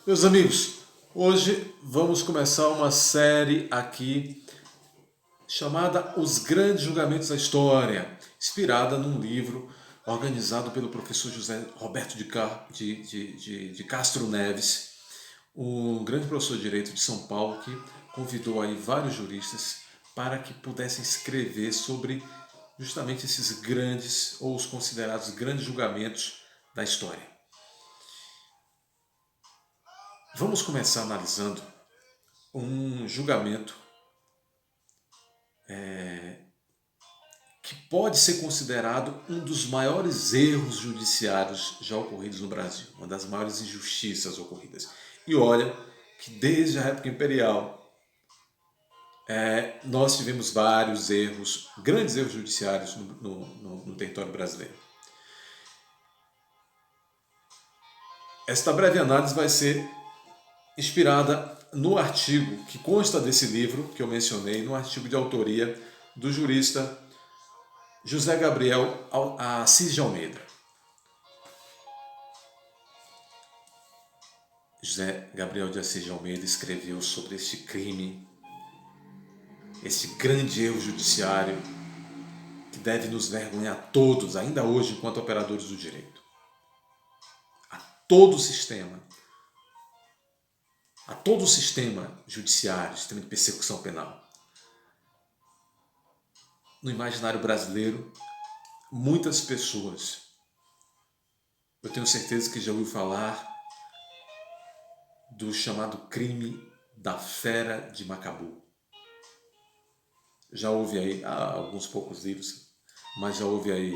Meus amigos, hoje vamos começar uma série aqui chamada Os Grandes Julgamentos da História, inspirada num livro organizado pelo professor José Roberto de Castro Neves, um grande professor de Direito de São Paulo que convidou aí vários juristas para que pudessem escrever sobre justamente esses grandes ou os considerados grandes julgamentos da história. Vamos começar analisando um julgamento que pode ser considerado um dos maiores erros judiciários já ocorridos no Brasil, uma das maiores injustiças ocorridas. E olha que desde a época imperial nós tivemos vários erros, grandes erros judiciários no território brasileiro. Esta breve análise vai ser inspirada no artigo que consta desse livro que eu mencionei, no artigo de autoria do jurista José Gabriel Assis de Almeida. José Gabriel de Assis de Almeida escreveu sobre este crime, esse grande erro judiciário que deve nos vergonhar a todos, ainda hoje, enquanto operadores do direito. A todo o sistema judiciário, sistema de persecução penal. No imaginário brasileiro, muitas pessoas, eu tenho certeza que já ouviu falar do chamado crime da Fera de Macabu. Já houve aí alguns poucos livros, mas já houve aí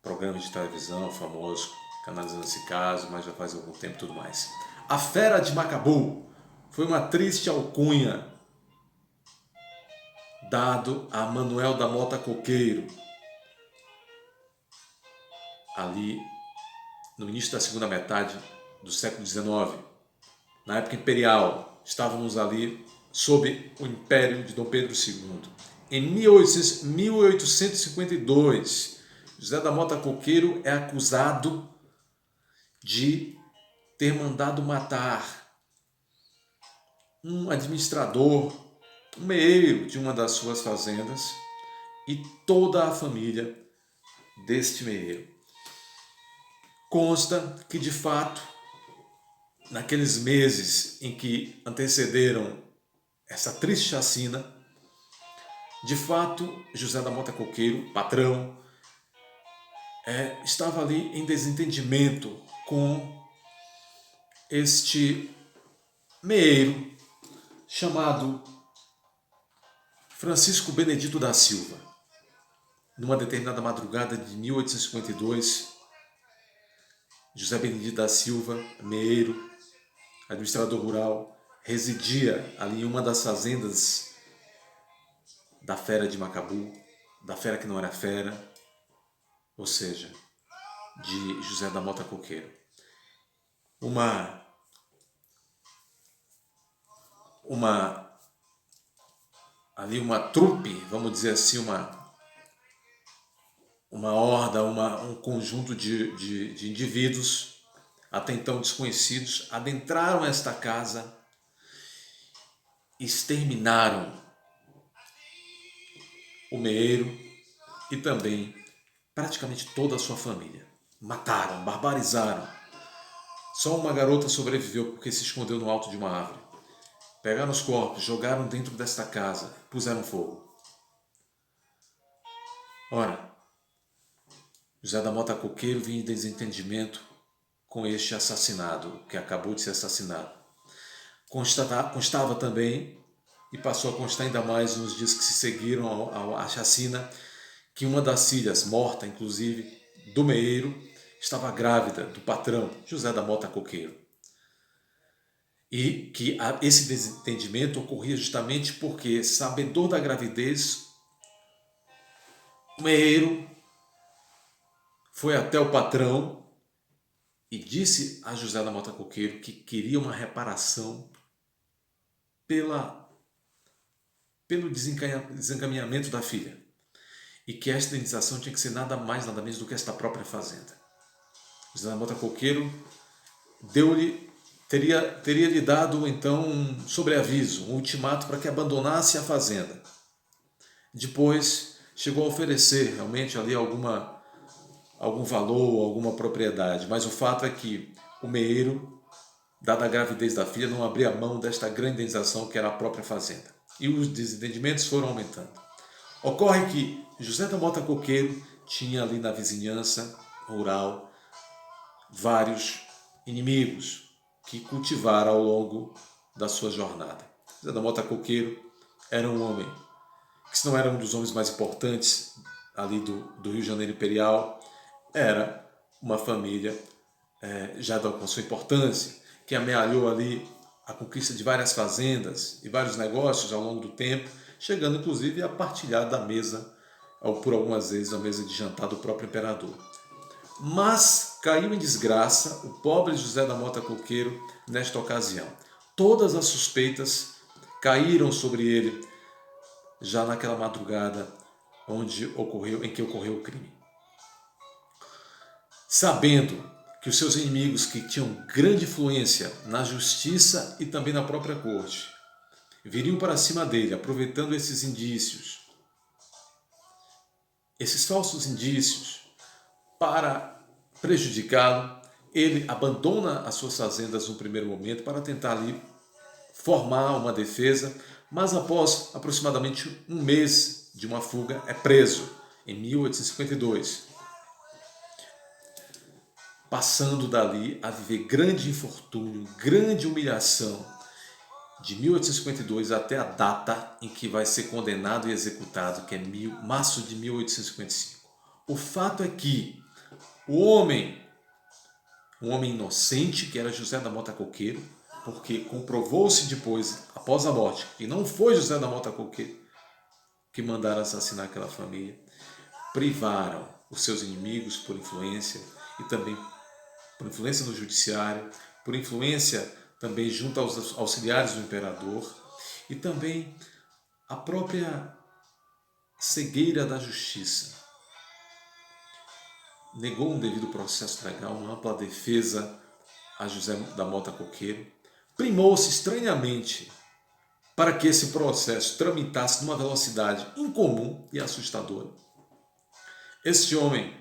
programas de televisão famosos analisando esse caso, mas já faz algum tempo e tudo mais. A Fera de Macabu foi uma triste alcunha dado a Manuel da Mota Coqueiro, ali no início da segunda metade do século XIX, na época imperial. Estávamos ali sob o império de Dom Pedro II. Em 1852, José da Mota Coqueiro é acusado de ter mandado matar um administrador, um meeiro de uma das suas fazendas e toda a família deste meeiro. Consta que, de fato, naqueles meses em que antecederam essa triste chacina, de fato, José da Mota Coqueiro, patrão, estava ali em desentendimento com este meeiro chamado Francisco Benedito da Silva. Numa determinada madrugada de 1852, José Benedito da Silva, meeiro, administrador rural, residia ali em uma das fazendas da Fera de Macabu, da fera que não era fera, ou seja, de José da Mota Coqueiro. Uma trupe, vamos dizer assim, uma horda, um conjunto de indivíduos até então desconhecidos adentraram esta casa e exterminaram o meeiro e também praticamente toda a sua família. Mataram, barbarizaram. Só uma garota sobreviveu porque se escondeu no alto de uma árvore. Pegaram os corpos, jogaram dentro desta casa, puseram fogo. Ora, José da Mota Coqueiro vinha em desentendimento com este assassinado, que acabou de ser assassinado. Constava também, e passou a constar ainda mais nos dias que se seguiram à chacina, que uma das filhas, morta inclusive, do meeiro, estava grávida do patrão, José da Mota Coqueiro. E que esse desentendimento ocorria justamente porque, sabedor da gravidez, o meeiro foi até o patrão e disse a José da Mota Coqueiro que queria uma reparação pelo desencaminhamento da filha e que esta indenização tinha que ser nada mais, nada menos do que esta própria fazenda. José da Mota Coqueiro teria lhe dado então um sobreaviso, um ultimato para que abandonasse a fazenda. Depois chegou a oferecer realmente ali algum valor, alguma propriedade, mas o fato é que o meeiro, dada a gravidez da filha, não abria mão desta grande indenização que era a própria fazenda. E os desentendimentos foram aumentando. Ocorre que José da Mota Coqueiro tinha ali na vizinhança rural vários inimigos que cultivara ao longo da sua jornada. José da Mota Coqueiro era um homem que, se não era um dos homens mais importantes ali do Rio de Janeiro Imperial, era uma família já com sua importância, que amealhou ali a conquista de várias fazendas e vários negócios ao longo do tempo, chegando inclusive a partilhar da mesa, ou por algumas vezes, a mesa de jantar do próprio imperador. Mas caiu em desgraça o pobre José da Mota Coqueiro nesta ocasião. Todas as suspeitas caíram sobre ele já naquela madrugada em que ocorreu o crime. Sabendo que os seus inimigos, que tinham grande influência na justiça e também na própria corte, viriam para cima dele, aproveitando esses indícios, esses falsos indícios, para prejudicá-lo, ele abandona as suas fazendas no primeiro momento para tentar ali formar uma defesa, mas após aproximadamente um mês de uma fuga é preso em 1852, passando dali a viver grande infortúnio, grande humilhação, de 1852 até a data em que vai ser condenado e executado, que é março de 1855. O fato é que um homem inocente, que era José da Mota Coqueiro, porque comprovou-se depois, após a morte, que não foi José da Mota Coqueiro que mandaram assassinar aquela família, privaram os seus inimigos por influência e também por influência no judiciário, por influência também junto aos auxiliares do imperador e também a própria cegueira da justiça. Negou um devido processo legal, uma ampla defesa a José da Mota Coqueiro, primou-se estranhamente para que esse processo tramitasse numa velocidade incomum e assustadora. Este homem,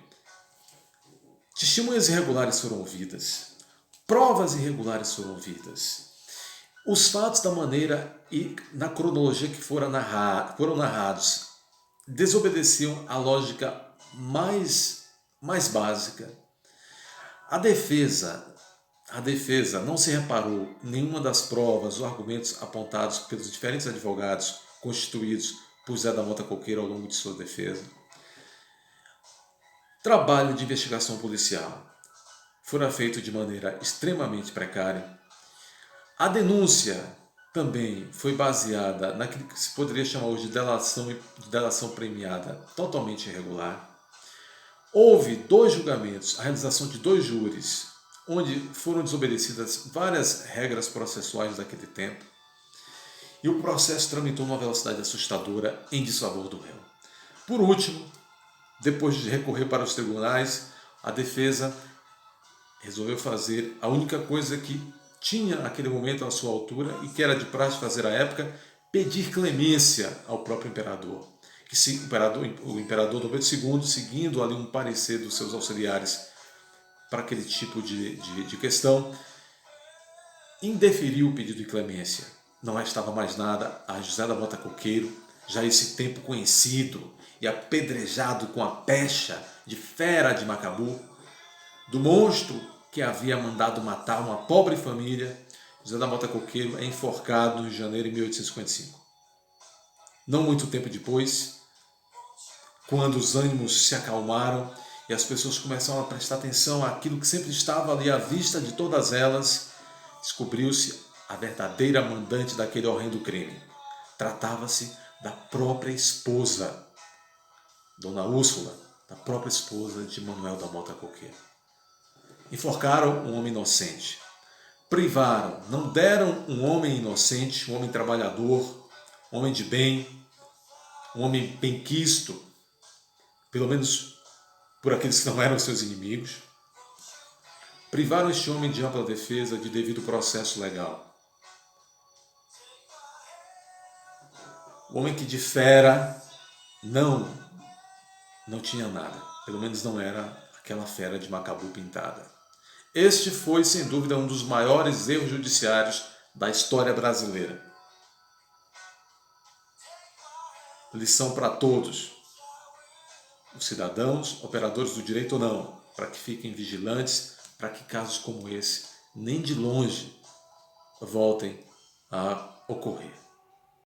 testemunhas irregulares foram ouvidas, provas irregulares foram ouvidas. Os fatos da maneira e na cronologia que foram narrados desobedeciam à lógica mais básica. A defesa não se reparou em nenhuma das provas ou argumentos apontados pelos diferentes advogados constituídos por Zé da Mota Coqueiro ao longo de sua defesa. Trabalho de investigação policial fora feito de maneira extremamente precária. A denúncia também foi baseada naquilo que se poderia chamar hoje de delação premiada, totalmente irregular. Houve 2 julgamentos, a realização de 2 júris, onde foram desobedecidas várias regras processuais daquele tempo, e o processo tramitou numa velocidade assustadora em desfavor do réu. Por último, depois de recorrer para os tribunais, a defesa resolveu fazer a única coisa que tinha naquele momento à sua altura e que era de praxe fazer à época, pedir clemência ao próprio imperador. O imperador Dom Pedro II, seguindo ali um parecer dos seus auxiliares para aquele tipo de questão, indeferiu o pedido de clemência. Não restava mais nada a José da Mota Coqueiro, já esse tempo conhecido e apedrejado com a pecha de fera de Macabu, do monstro que havia mandado matar uma pobre família. José da Mota Coqueiro é enforcado no Rio de Janeiro em 1855. Não muito tempo depois, quando os ânimos se acalmaram e as pessoas começaram a prestar atenção àquilo que sempre estava ali à vista de todas elas, descobriu-se a verdadeira mandante daquele horrendo crime. Tratava-se da própria esposa, Dona Úrsula, da própria esposa de Manuel da Mota Coqueiro. Enforcaram um homem inocente, privaram, não deram um homem inocente, um homem trabalhador, um homem de bem, um homem benquisto, pelo menos por aqueles que não eram seus inimigos, privaram este homem de ampla defesa de devido processo legal. O homem que de fera não tinha nada. Pelo menos não era aquela fera de Macabu pintada. Este foi, sem dúvida, um dos maiores erros judiciários da história brasileira. Lição para todos, os cidadãos, operadores do direito ou não, para que fiquem vigilantes, para que casos como esse, nem de longe, voltem a ocorrer.